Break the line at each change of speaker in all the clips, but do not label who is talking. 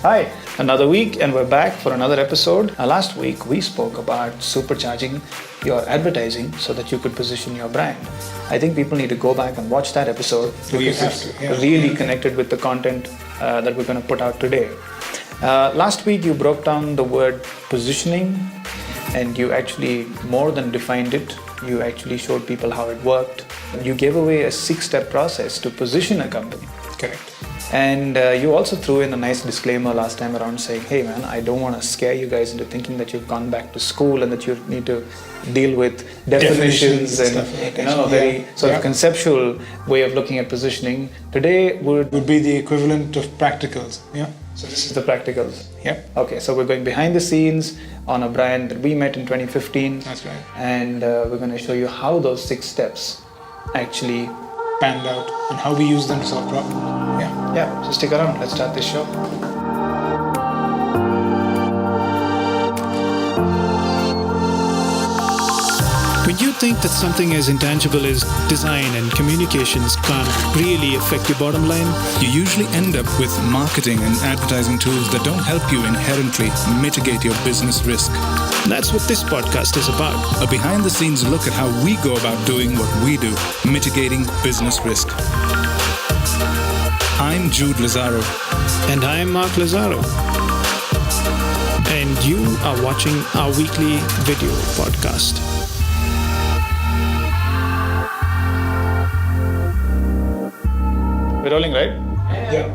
Hi, another week and we're back for another episode. Last week we spoke about supercharging your advertising so that you could position your brand. I think people need to go back and watch that episode because it's really connected with the content that we're going to put out today. Last week you broke down the word positioning and you actually more than defined it. You actually showed people how it worked. You gave away a 6-step process to position a company.
Correct.
And you also threw in a nice disclaimer last time around saying, hey man, I don't want to scare you guys into thinking that you've gone back to school and that you need to deal with definitions and a very sort of conceptual way of looking at positioning. Today would
be the equivalent of practicals. Yeah.
So this is the practicals.
Yeah.
Okay, so we're going behind the scenes on a brand that we met in 2015.
That's right.
And we're going to show you how those 6 steps actually
panned out and how we use them to solve problems.
Yeah, so stick around. Let's start this show.
When you think that something as intangible as design and communications can't really affect your bottom line,
you usually end up with marketing and advertising tools that don't help you inherently mitigate your business risk.
that's what this podcast is about.
A behind-the-scenes look at how we go about doing what we do, mitigating business risk. I'm Jude Lazaro.
And I'm Mark Lazaro. And you are watching our weekly video podcast.
We're rolling, right?
Yeah.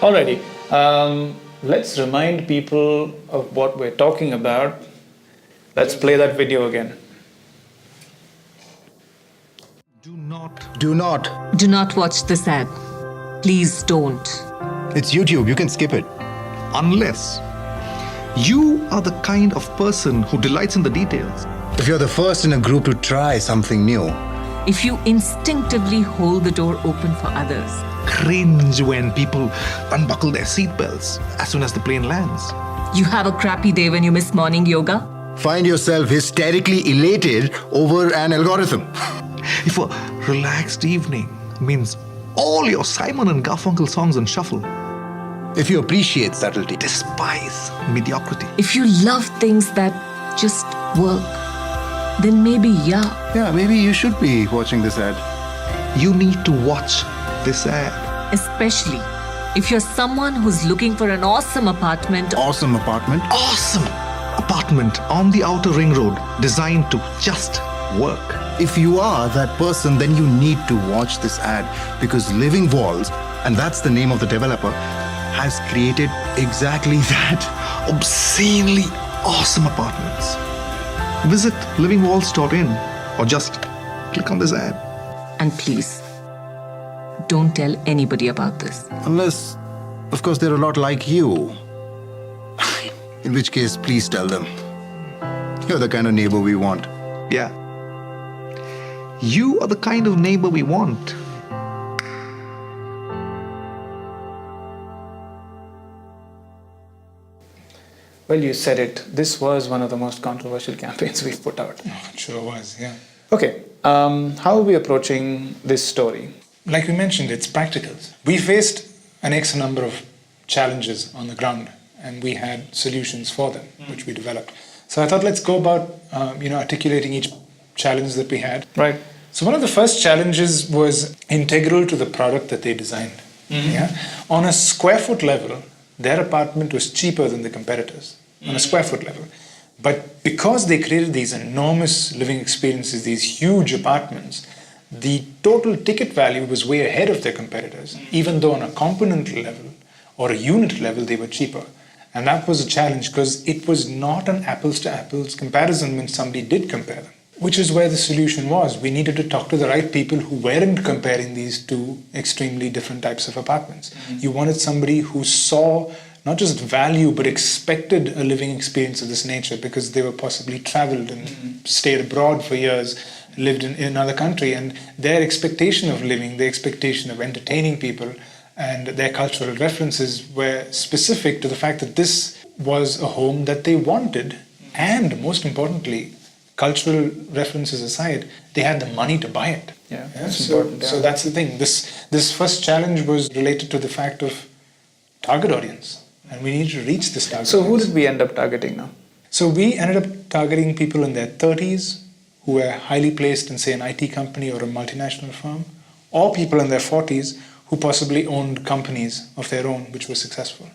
Alrighty. Let's remind people of what we're talking about. Let's play that video again.
Do not
watch this ad. Please don't.
It's YouTube. You can skip it.
Unless you are the kind of person who delights in the details.
If you're the first in a group to try something new.
If you instinctively hold the door open for others.
Cringe when people unbuckle their seatbelts as soon as the plane lands.
You have a crappy day when you miss morning yoga.
Find yourself hysterically elated over an algorithm.
If a relaxed evening means all your Simon and Garfunkel songs on shuffle.
If you appreciate subtlety.
Despise mediocrity.
If you love things that just work, then maybe
Yeah, maybe you should be watching this ad.
You need to watch this ad.
Especially if you're someone who's looking for an awesome apartment.
Awesome apartment.
Awesome apartment on the outer ring road designed to just work.
If you are that person, then you need to watch this ad because LivingWalls, and that's the name of the developer, has created exactly that.
Obscenely awesome apartments. Visit livingwalls.in or just click on this ad.
And please, don't tell anybody about this.
Unless, of course, they're a lot like you. In which case, please tell them. You're the kind of neighbor we want.
Yeah. You are the kind of neighbor we want.
Well, you said it. This was one of the most controversial campaigns we've put out.
Oh, it sure was, yeah.
Okay, how are we approaching this story?
Like we mentioned, it's practicals. We faced an X number of challenges on the ground and we had solutions for them, which we developed. So I thought let's go about, articulating each challenge that we had.
Right.
So one of the first challenges was integral to the product that they designed. Mm-hmm. Yeah? On a square foot level, their apartment was cheaper than the competitors on a square foot level. But because they created these enormous living experiences, these huge apartments, the total ticket value was way ahead of their competitors, even though on a component level or a unit level, they were cheaper. And that was a challenge because it was not an apples to apples comparison when somebody did compare them. Which is where the solution was. We needed to talk to the right people who weren't comparing these two extremely different types of apartments. Mm-hmm. You wanted somebody who saw not just value, but expected a living experience of this nature because they were possibly traveled and stayed abroad for years, lived in another country, and their expectation of living, their expectation of entertaining people, and their cultural references were specific to the fact that this was a home that they wanted, and most importantly, cultural references aside, they had the money to buy it.
That's important.
So that's the thing. This first challenge was related to the fact of target audience, and we need to reach this target
So who
audience.
did we end up targeting now?
So we ended up targeting people in their 30s who were highly placed in, say, an IT company or a multinational firm, or people in their 40s who possibly owned companies of their own which were successful.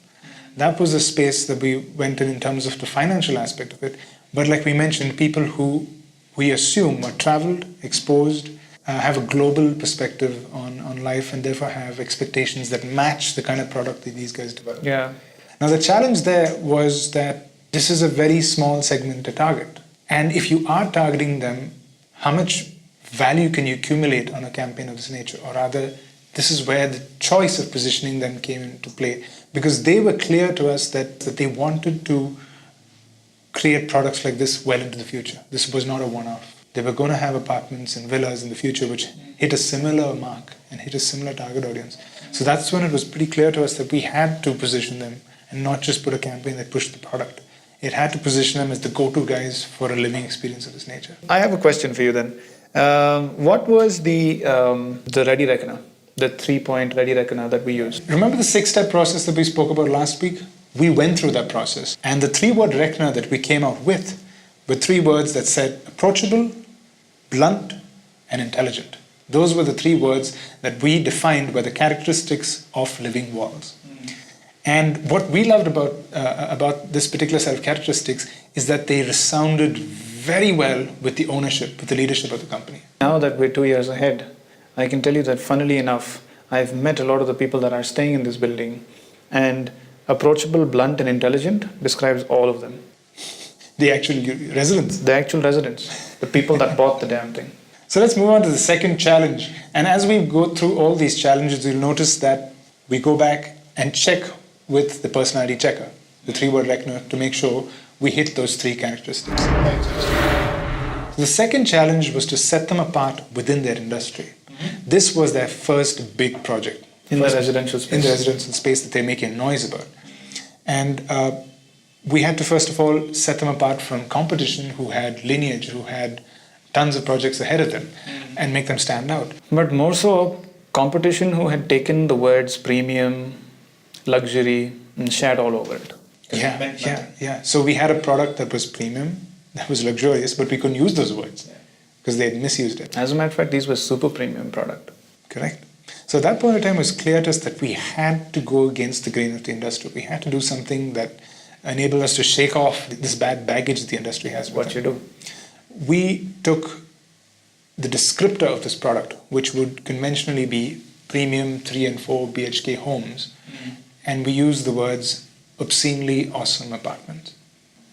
That was the space that we went in terms of the financial aspect of it. But like we mentioned, people who we assume are traveled, exposed, have a global perspective on life, and therefore have expectations that match the kind of product that these guys develop.
Yeah.
Now the challenge there was that this is a very small segment to target. And if you are targeting them, how much value can you accumulate on a campaign of this nature? Or rather, this is where the choice of positioning them came into play, because they were clear to us that they wanted to create products like this well into the future. This was not a one-off. They were going to have apartments and villas in the future which hit a similar mark and hit a similar target audience. So that's when it was pretty clear to us that we had to position them and not just put a campaign that pushed the product. It had to position them as the go-to guys for a living experience of this nature.
I have a question for you then. What was the Ready Reckoner, the 3-point Ready Reckoner that we used?
Remember the 6-step process that we spoke about last week? We went through that process. And the 3-word reckoner that we came out with were 3 words that said approachable, blunt, and intelligent. Those were the 3 words that we defined were the characteristics of LivingWalls. And what we loved about this particular set of characteristics is that they resounded very well with the ownership, with the leadership of the company.
Now that we're 2 years ahead, I can tell you that funnily enough, I've met a lot of the people that are staying in this building, and approachable, blunt, and intelligent describes all of them.
The actual residents.
The actual residents, the people that bought the damn thing.
So let's move on to the second challenge. And as we go through all these challenges, you'll notice that we go back and check with the personality checker, the 3-word reckoner, to make sure we hit those 3 characteristics. The second challenge was to set them apart within their industry. This was their first big project.
In the residential space.
In the residential space that they're making noise about. And we had to first of all set them apart from competition who had lineage, who had tons of projects ahead of them, and make them stand out.
But more so, competition who had taken the words premium, luxury, and shared all over it.
Yeah. So we had a product that was premium, that was luxurious, but we couldn't use those words because they had misused it.
As a matter of fact, these were super premium product.
Correct. So at that point in time, it was clear to us that we had to go against the grain of the industry. We had to do something that enabled us to shake off this bad baggage that the industry has.
What you do?
We took the descriptor of this product, which would conventionally be premium 3 and 4 BHK homes, and we used the words obscenely awesome apartment.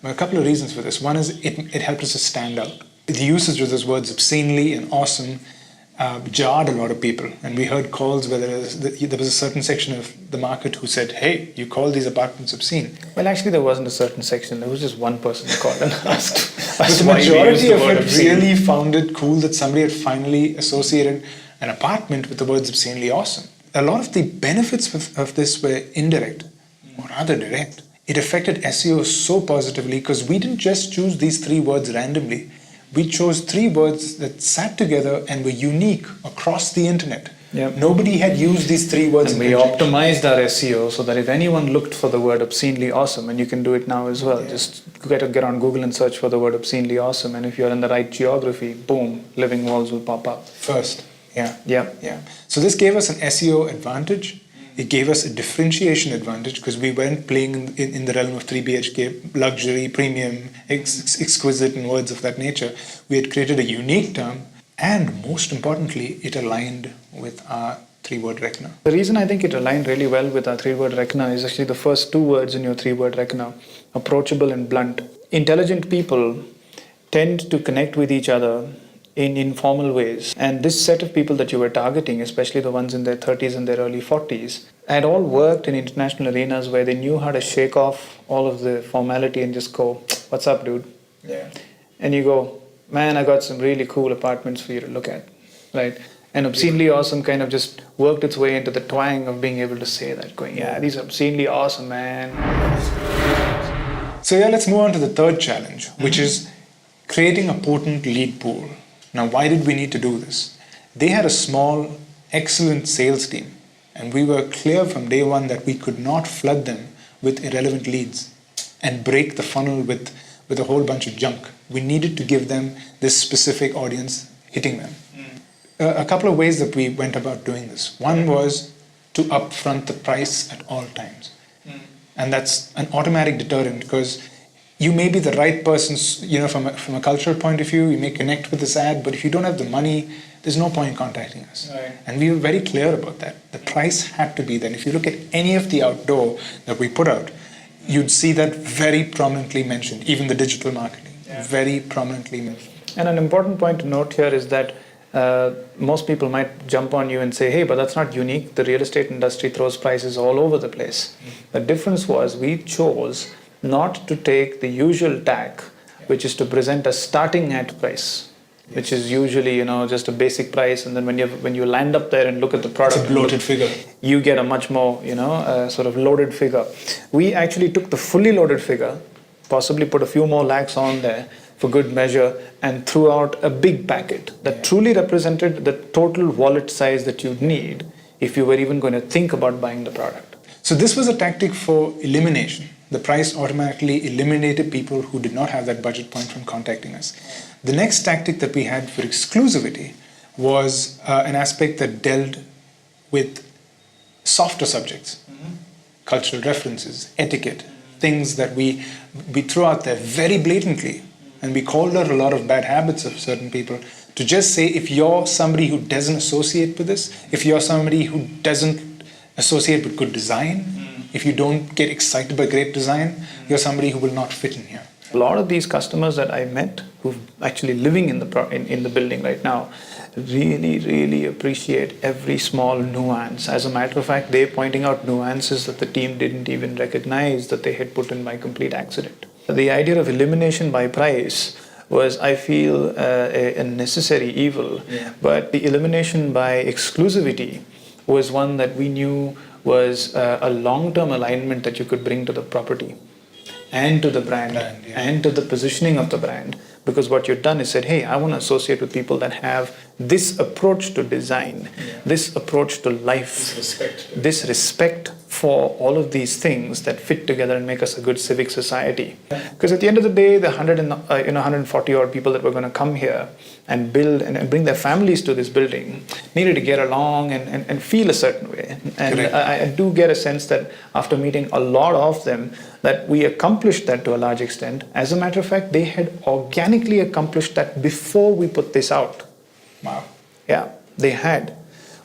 Now, a couple of reasons for this. One is it helped us to stand out. The usage of those words obscenely and awesome jarred a lot of people, and we heard calls where there was a certain section of the market who said, hey, you call these apartments obscene.
Well, actually, there wasn't a certain section. There was just one person who called and asked.
But the majority of it really found it cool that somebody had finally associated an apartment with the words obscenely awesome. A lot of the benefits of this were indirect, or rather direct. It affected SEO so positively because we didn't just choose these 3 words randomly. We chose 3 words that sat together and were unique across the internet.
Yep.
Nobody had used these 3 words.
And we optimized our SEO so that if anyone looked for the word obscenely awesome, and you can do it now as well, just get on Google and search for the word obscenely awesome, and if you're in the right geography, boom, LivingWalls will pop up.
First. Yeah.
Yeah.
So this gave us an SEO advantage. It gave us a differentiation advantage because we weren't playing in the realm of 3 BHK, luxury, premium, exquisite, and words of that nature. We had created a unique term, and most importantly, it aligned with our 3-word reckoner.
The reason I think it aligned really well with our 3-word reckoner is actually the first 2 words in your 3-word reckoner, approachable and blunt. Intelligent people tend to connect with each other in informal ways. And this set of people that you were targeting, especially the ones in their 30s and their early 40s, had all worked in international arenas where they knew how to shake off all of the formality and just go, what's up, dude?
Yeah.
And you go, man, I got some really cool apartments for you to look at, right? And obscenely awesome kind of just worked its way into the twang of being able to say that, going, yeah, these are obscenely awesome, man.
So let's move on to the third challenge, which is creating a potent lead pool. Now, why did we need to do this? They had a small, excellent sales team, And we were clear from day one that we could not flood them with irrelevant leads and break the funnel with a whole bunch of junk. We needed to give them this specific audience hitting them. A couple of ways that we went about doing this. One was to upfront the price at all times. And that's an automatic deterrent because you may be the right person, from a cultural point of view, you may connect with this ad, but if you don't have the money, there's no point in contacting us. Right. And we were very clear about that. The price had to be there. And if you look at any of the outdoor that we put out, you'd see that very prominently mentioned, even the digital marketing, very prominently mentioned.
And an important point to note here is that most people might jump on you and say, hey, but that's not unique. The real estate industry throws prices all over the place. The difference was we chose not to take the usual tack, which is to present a starting at price, which is usually, just a basic price. And then when you land up there and look at the product,
it's a bloated figure.
You get a much more, sort of loaded figure. We actually took the fully loaded figure, possibly put a few more lakhs on there, for good measure, and threw out a big packet that truly represented the total wallet size that you'd need if you were even going to think about buying the product.
So this was a tactic for elimination. The price automatically eliminated people who did not have that budget point from contacting us. The next tactic that we had for exclusivity was an aspect that dealt with softer subjects, cultural references, etiquette, things that we threw out there very blatantly. And we called out a lot of bad habits of certain people to just say, if you're somebody who doesn't associate with this, if you're somebody who doesn't associate with good design, if you don't get excited by great design, you're somebody who will not fit in here.
A lot of these customers that I met who've actually living in the building right now really, really appreciate every small nuance. As a matter of fact, they're pointing out nuances that the team didn't even recognize that they had put in by complete accident. The idea of elimination by price was, I feel, a necessary evil, but the elimination by exclusivity was one that we knew was a long-term alignment that you could bring to the property and to the brand and to the positioning of the brand. Because what you've done is said, hey, I want to associate with people that have this approach to design, this approach to life, this respect for all of these things that fit together and make us a good civic society. Because at the end of the day, the 140 odd people that were going to come here and build and bring their families to this building needed to get along and feel a certain way. And I do get a sense that after meeting a lot of them, that we accomplished that to a large extent. As a matter of fact, they had organically accomplished that before we put this out.
Wow.
Yeah, they had.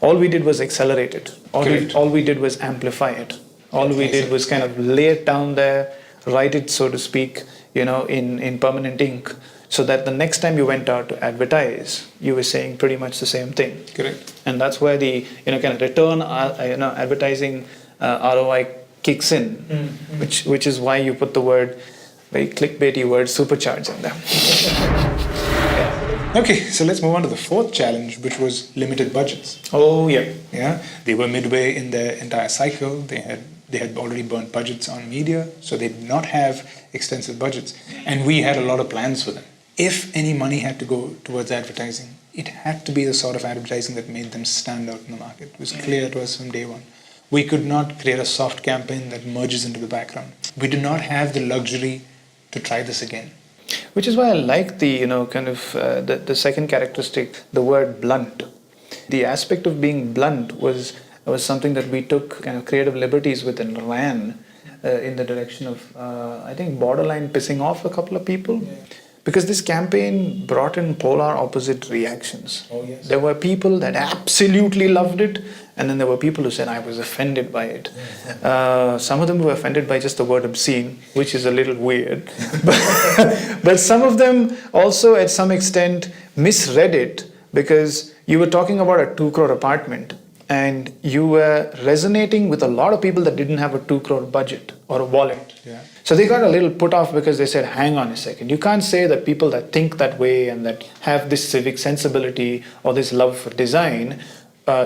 All we did was accelerate it. All we did was amplify it. All we did was kind of lay it down there, write it, so to speak, in permanent ink, so that the next time you went out to advertise, you were saying pretty much the same thing.
Correct.
And that's where the kind of return, advertising ROI kicks in, which is why you put the word, very clickbaity word, supercharge in there.
Okay, so let's move on to the fourth challenge, which was limited budgets.
Oh, yeah.
Yeah, they were midway in their entire cycle. They had already burnt budgets on media, so they did not have extensive budgets. And we had a lot of plans for them. If any money had to go towards advertising, it had to be the sort of advertising that made them stand out in the market. It was clear to us from day one. We could not create a soft campaign that merges into the background. We did not have the luxury to try this again.
Which is why I like the, the second characteristic, the word blunt. The aspect of being blunt was something that we took kind of creative liberties with and ran in the direction of, I think, borderline pissing off a couple of people. Yeah. Because this campaign brought in polar opposite reactions. Oh, yes. There were people that absolutely loved it, and then there were people who said, I was offended by it. Some of them were offended by just the word obscene, which is a little weird. But some of them also, at some extent, misread it, because you were talking about a 2 crore apartment, and you were resonating with a lot of people that didn't have a 2 crore budget or a wallet. Yeah. So they got a little put off because they said, hang on a second. You can't say that people that think that way and that have this civic sensibility or this love for design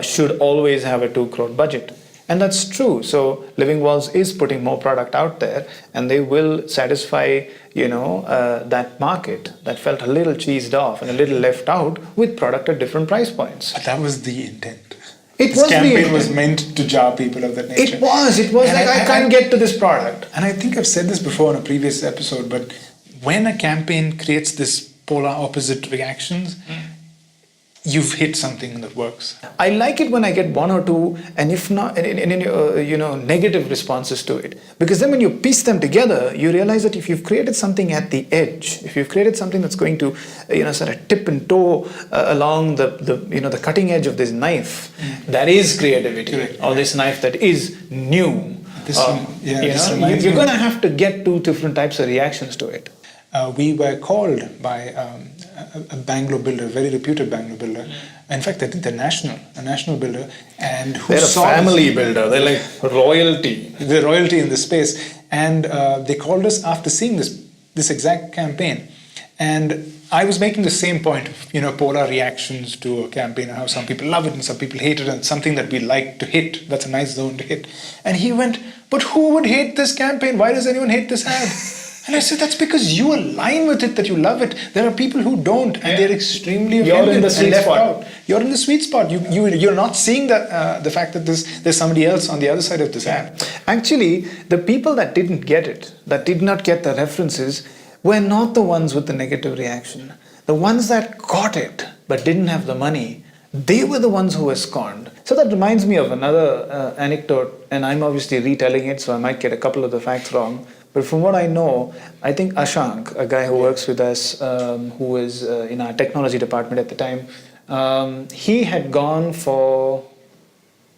should always have a 2 crore budget. And that's true. So LivingWalls is putting more product out there, and they will satisfy, that market that felt a little cheesed off and a little left out with product at different price points.
But that was the intent.
It
This
was the
campaign
intent.
was meant to jar people of that nature.
It was
And
like, I can't get to this product.
And I think I've said this before in a previous episode, but when a campaign creates this polar opposite reactions, you've hit something that works.
I like it when I get one or two, and if not, negative responses to it. Because then when you piece them together, you realize that if you've created something at the edge, if you've created something that's going to, sort of tip and toe along the cutting edge of this knife, that is creativity,
Correct.
or this knife that is new.
This reminds
You're
me-
going to have to get two different types of reactions to it.
We were called by a Bangalore builder, a very reputed Bangalore builder. In fact, I think they're a national builder, and who
They're a
saw
family builder. They're like royalty.
the royalty in this space. And they called us after seeing this exact campaign. And I was making the same point of, polar reactions to a campaign, and how some people love it and some people hate it, and something that we like to hit. That's a nice zone to hit. And he went, but who would hate this campaign? Why does anyone hate this ad? And I said, that's because you align with it, that you love it. There are people who don't, and they're extremely
You're
offended
in the
and
sweet
left
spot.
out. You're in the sweet spot. You're not seeing the fact that there's somebody else on the other side of this ad.
Actually, the people that didn't get it, that did not get the references, were not the ones with the negative reaction. The ones that got it but didn't have the money, they were the ones who were scorned. So that reminds me of another anecdote, and I'm obviously retelling it, so I might get a couple of the facts wrong. But from what I know, I think Ashank, a guy who works with us, who was in our technology department at the time, he had gone for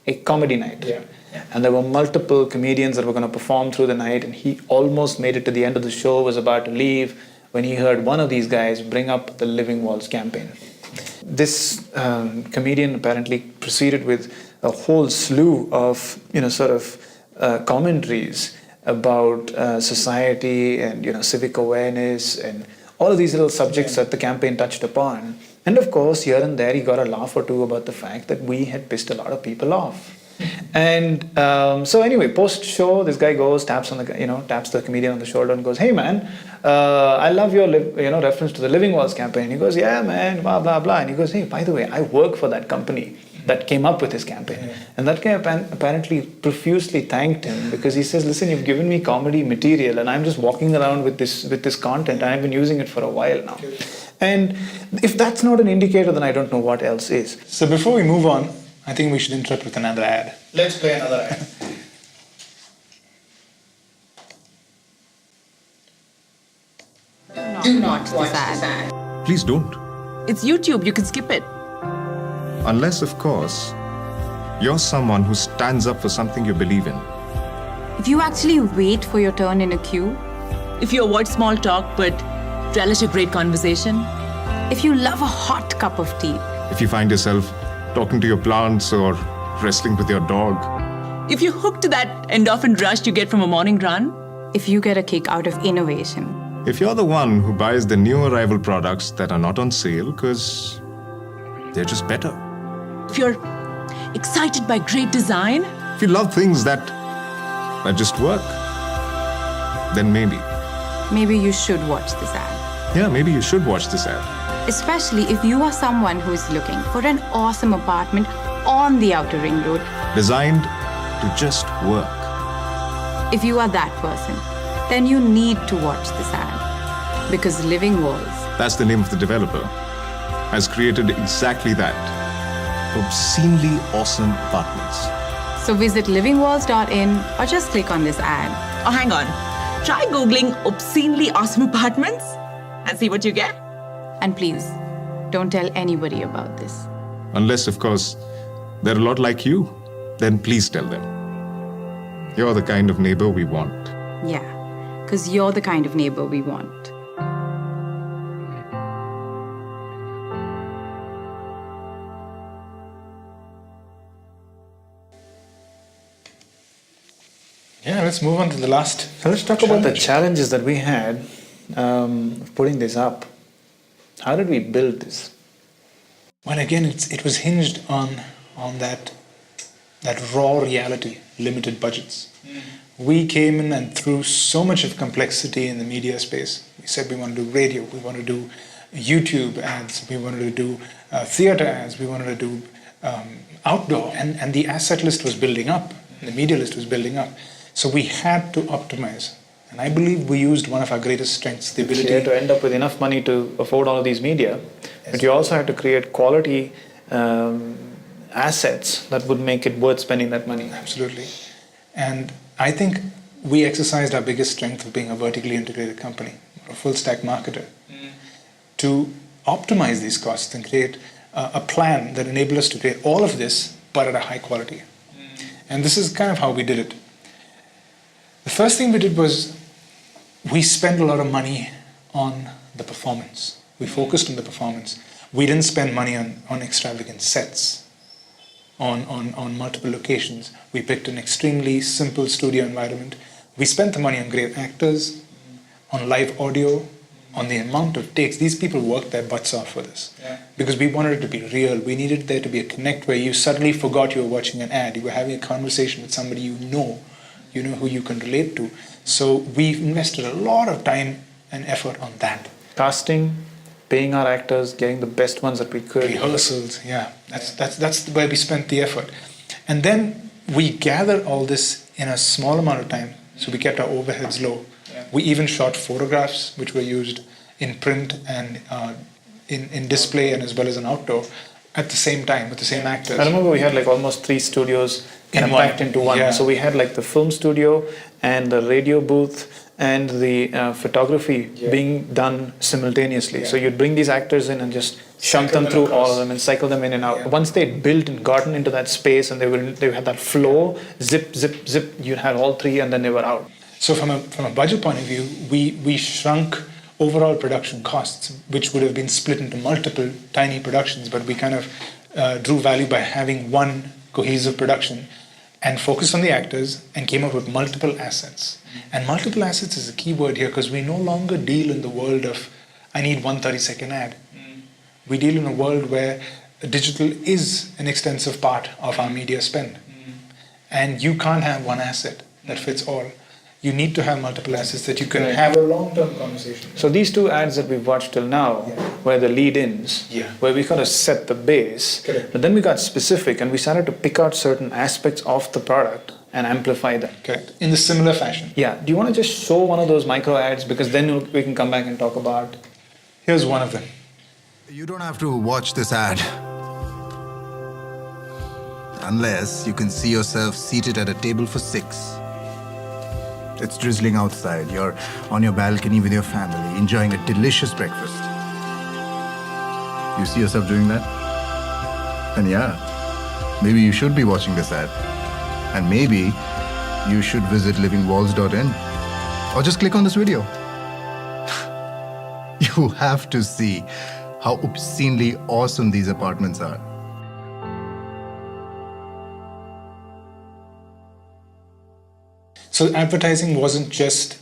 a comedy night.
Yeah.
And there were multiple comedians that were going to perform through the night, and he almost made it to the end of the show, was about to leave, when he heard one of these guys bring up the LivingWalls campaign. This comedian apparently proceeded with a whole slew of, commentaries about society and, civic awareness and all of these little subjects that the campaign touched upon. And of course, here and there, he got a laugh or two about the fact that we had pissed a lot of people off. And so anyway, post-show, this guy goes, taps the comedian on the shoulder and goes, "Hey man, I love your reference to the LivingWalls campaign." He goes, "Yeah man, blah blah blah." And he goes, "Hey, by the way, I work for that company that came up with this campaign." And that guy apparently profusely thanked him, because he says, "Listen, you've given me comedy material, and I'm just walking around with this content, and I've been using it for a while now." And if that's not an indicator, then I don't know what else is.
So before we move on, I think we should interrupt with another ad.
Let's play another ad.
Do not watch this ad.
Please don't.
It's YouTube, you can skip it.
Unless, of course, you're someone who stands up for something you believe in.
If you actually wait for your turn in a queue,
If you avoid small talk but relish a great conversation,
if you love a hot cup of tea,
If you find yourself talking to your plants or wrestling with your dog,
if you're hooked to that endorphin rush you get from a morning run,
if you get a kick out of innovation,
if you're the one who buys the new arrival products that are not on sale because they're just better,
if you're excited by great design,
if you love things that just work, then
maybe you should watch this ad.
yeah, maybe you should watch this ad.
Especially if you are someone who is looking for an awesome apartment on the outer ring road.
Designed to just work.
If you are that person, then you need to watch this ad. Because LivingWalls,
That's the name of the developer, has created exactly that. Obscenely awesome apartments.
so visit livingwalls.in or just click on this ad.
oh hang on, try googling obscenely awesome apartments and see what you get.
And please, don't tell anybody about this.
Unless, of course, they're a lot like you, then please tell them. You're the kind of neighbor we want.
Yeah, because you're the kind of neighbor we want.
Yeah, let's move on to the last.
So let's talk about the challenges that we had of putting this up. How did we build this?
Well, again, it was hinged on that raw reality, limited budgets. We came in and threw so much of complexity in the media space. We said we want to do radio, we want to do YouTube ads, we wanted to do theater ads, we wanted to do outdoor, and the asset list was building up, the media list was building up. So we had to optimize. And I believe we used one of our greatest strengths, the ability...
You had to end up with enough money to afford all of these media, but you also had to create quality assets that would make it worth spending that money.
Absolutely. And I think we exercised our biggest strength of being a vertically integrated company, a full-stack marketer, to optimize these costs and create a plan that enabled us to create all of this, but at a high quality. And this is kind of how we did it. The first thing we did was we spent a lot of money on the performance. We focused on the performance. We didn't spend money on extravagant sets, on multiple locations. We picked an extremely simple studio environment. We spent the money on great actors, on live audio, on the amount of takes. These people worked their butts off for this because we wanted it to be real. We needed there to be a connect where you suddenly forgot you were watching an ad. You were having a conversation with somebody you know who you can relate to. So we invested a lot of time and effort on that.
Casting, paying our actors, getting the best ones that we could.
Rehearsals, that's where we spent the effort. And then we gathered all this in a small amount of time, so we kept our overheads low. We even shot photographs which were used in print and in display and as well as in outdoor at the same time with the same actors.
I remember we had like almost 3 studios packed into one.
Yeah.
So we had like the film studio and the radio booth and the photography being done simultaneously. Yeah. So you'd bring these actors in and just shunt them through all of them and cycle them in and out. Yeah. Once they'd built and gotten into that space and they had that flow, zip, zip, zip, you had all 3 and then they were out.
So from a budget point of view, we shrunk overall production costs, which would have been split into multiple tiny productions, but we kind of drew value by having one cohesive production and focused on the actors and came up with multiple assets. And multiple assets is a key word here because we no longer deal in the world of, I need 1 30-second ad. We deal in a world where digital is an extensive part of our media spend. And you can't have one asset that fits all. You need to have multiple assets that you can have a long-term conversation.
So these 2 ads that we've watched till now, were the lead-ins, where we kind of set the base, but then we got specific and we started to pick out certain aspects of the product and amplify them.
Correct. In the similar fashion.
Yeah. Do you want to just show one of those micro ads, because then we can come back and talk about...
Here's one of them.
You don't have to watch this ad unless you can see yourself seated at a table for 6. It's drizzling outside. You're on your balcony with your family, enjoying a delicious breakfast. You see yourself doing that? Then yeah, maybe you should be watching this ad. And maybe you should visit LivingWalls.in or just click on this video. You have to see how obscenely awesome these apartments are.
So advertising wasn't just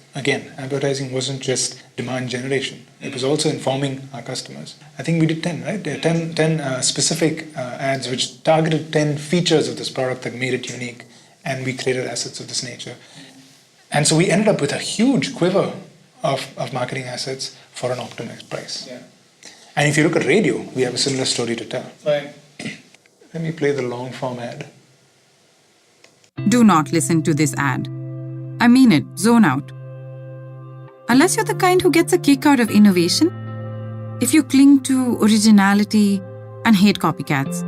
demand generation. It was also informing our customers. I think we did 10, right? There are 10 specific ads which targeted 10 features of this product that made it unique, and we created assets of this nature. And so we ended up with a huge quiver of marketing assets for an optimized price. Yeah. And if you look at radio, we have a similar story to tell.
Right.
Let me play the long form ad.
Do not listen to this ad. I mean it, zone out. Unless you're the kind who gets a kick out of innovation, if you cling to originality and hate copycats,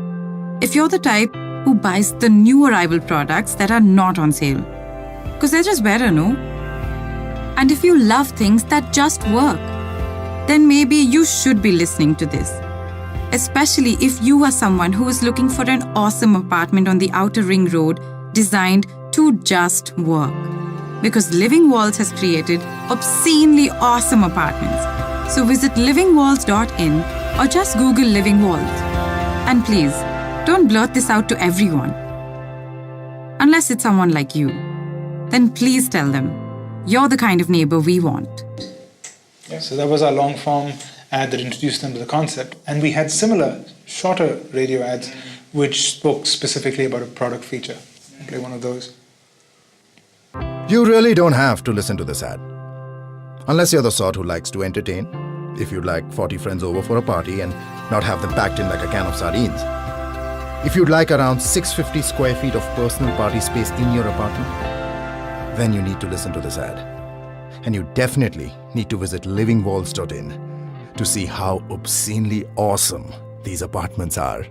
if you're the type who buys the new arrival products that are not on sale, because they're just better, no? And if you love things that just work, then maybe you should be listening to this. Especially if you are someone who is looking for an awesome apartment on the outer ring road designed to just work. Because LivingWalls has created obscenely awesome apartments. So visit livingwalls.in or just Google Living Walls. And please, don't blurt this out to everyone. Unless it's someone like you. Then please tell them, you're the kind of neighbor we want.
Yeah, so that was our long form ad that introduced them to the concept. And we had similar, shorter radio ads which spoke specifically about a product feature. I'll play one of those.
You really don't have to listen to this ad. Unless you're the sort who likes to entertain, if you'd like 40 friends over for a party and not have them packed in like a can of sardines. If you'd like around 650 square feet of personal party space in your apartment, then you need to listen to this ad. And you definitely need to visit livingwalls.in to see how obscenely awesome these apartments are.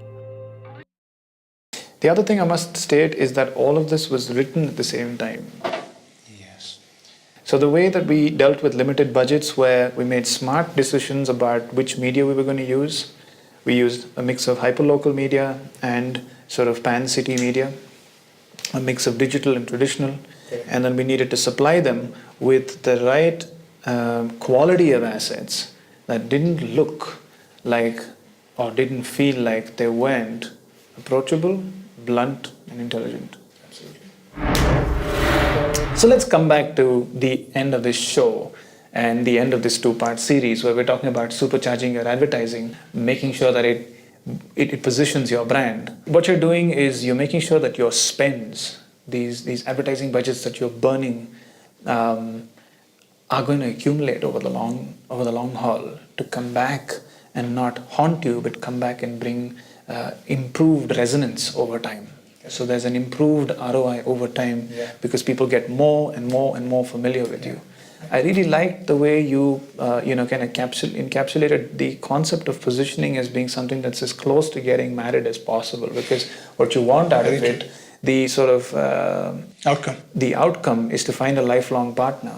The other thing I must state is that all of this was written at the same time.
Yes.
So the way that we dealt with limited budgets, where we made smart decisions about which media we were going to use, we used a mix of hyperlocal media and sort of pan-city media, a mix of digital and traditional, and then we needed to supply them with the right quality of assets that didn't look like or didn't feel like they weren't approachable, blunt, and intelligent. Absolutely. So let's come back to the end of this show and the end of this two-part series where we're talking about supercharging your advertising, making sure that it positions your brand. What you're doing is you're making sure that your spends, these advertising budgets that you're burning, are going to accumulate over the long haul to come back and not haunt you, but come back and bring improved resonance over time. So there's an improved ROI over time because people get more and more and more familiar with you. I really liked the way you kind of encapsulated the concept of positioning as being something that's as close to getting married as possible, because what you want out of it, the sort of outcome is to find a lifelong partner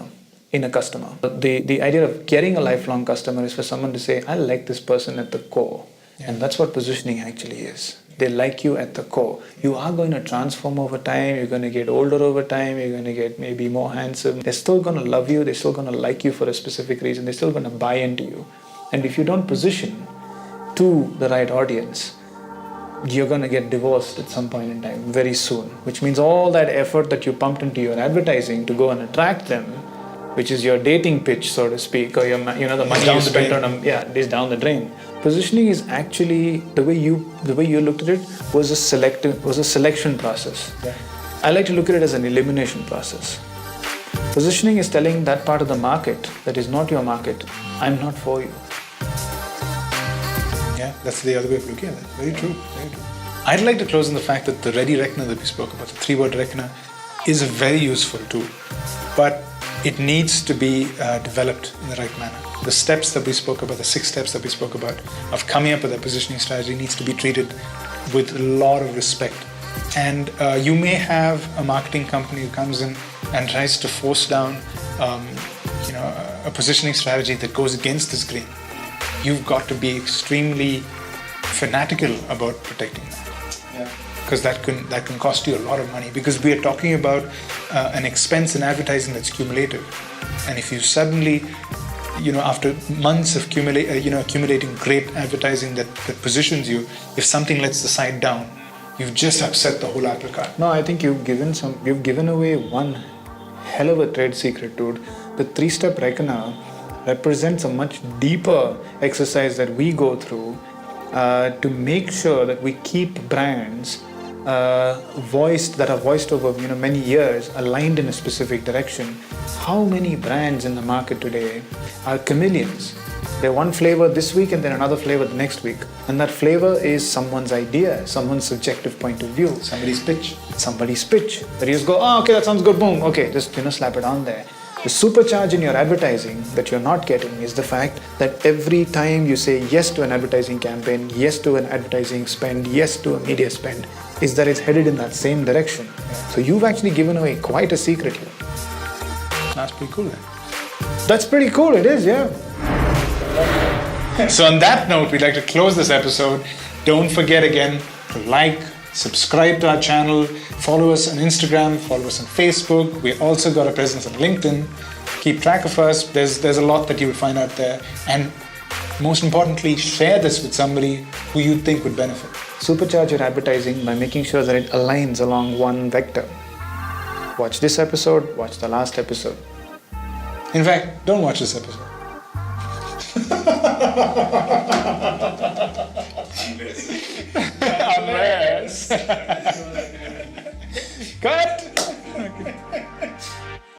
in a customer. The idea of getting a lifelong customer is for someone to say, I like this person at the core. And that's what positioning actually is. They like you at the core. You are going to transform over time. You're going to get older over time. You're going to get maybe more handsome. They're still going to love you. They're still going to like you for a specific reason. They're still going to buy into you. And if you don't position to the right audience, you're going to get divorced at some point in time, very soon. Which means all that effort that you pumped into your advertising to go and attract them, which is your dating pitch, so to speak, or your the money you spent on them, is down the drain. Positioning is actually the way you looked at it was a selection process. Yeah. I like to look at it as an elimination process. Positioning is telling that part of the market that is not your market, I'm not for you.
Yeah, that's the other way of looking at it. Very true. Very true. I'd like to close on the fact that the Ready Reckoner that we spoke about, the 3-word reckoner, is a very useful tool, but it needs to be developed in the right manner. The steps that we spoke about, the 6 steps that we spoke about of coming up with a positioning strategy needs to be treated with a lot of respect. And you may have a marketing company who comes in and tries to force down a positioning strategy that goes against this grain. You've got to be extremely fanatical about protecting that. Yeah. Because that can cost you a lot of money, because we are talking about an expense in advertising that's cumulative. And if you suddenly, after months of accumulating great advertising that positions you, if something lets the site down, you've just upset the whole apple cart.
No, I think you've given away one hell of a trade secret, dude. The 3-step reckoner represents a much deeper exercise that we go through to make sure that we keep brands that are voiced over many years, aligned in a specific direction. How many brands in the market today are chameleons? They're one flavor this week and then another flavor the next week, and that flavor is someone's idea, someone's subjective point of view, somebody's pitch. That you just go, oh, okay, that sounds good, boom, okay, just slap it on there. The supercharge in your advertising that you're not getting is the fact that every time you say yes to an advertising campaign, yes to an advertising spend, yes to a media spend, is that it's headed in that same direction. So you've actually given away quite a secret here.
That's pretty cool then.
That's pretty cool, it is, yeah.
So on that note, we'd like to close this episode. Don't forget again to like, subscribe to our channel, follow us on Instagram, follow us on Facebook. We also got a presence on LinkedIn. Keep track of us. There's a lot that you will find out there. And most importantly, share this with somebody who you think would benefit.
Supercharge your advertising by making sure that it aligns along one vector. Watch this episode, watch the last episode.
In fact, don't watch this episode. Unless. Cut!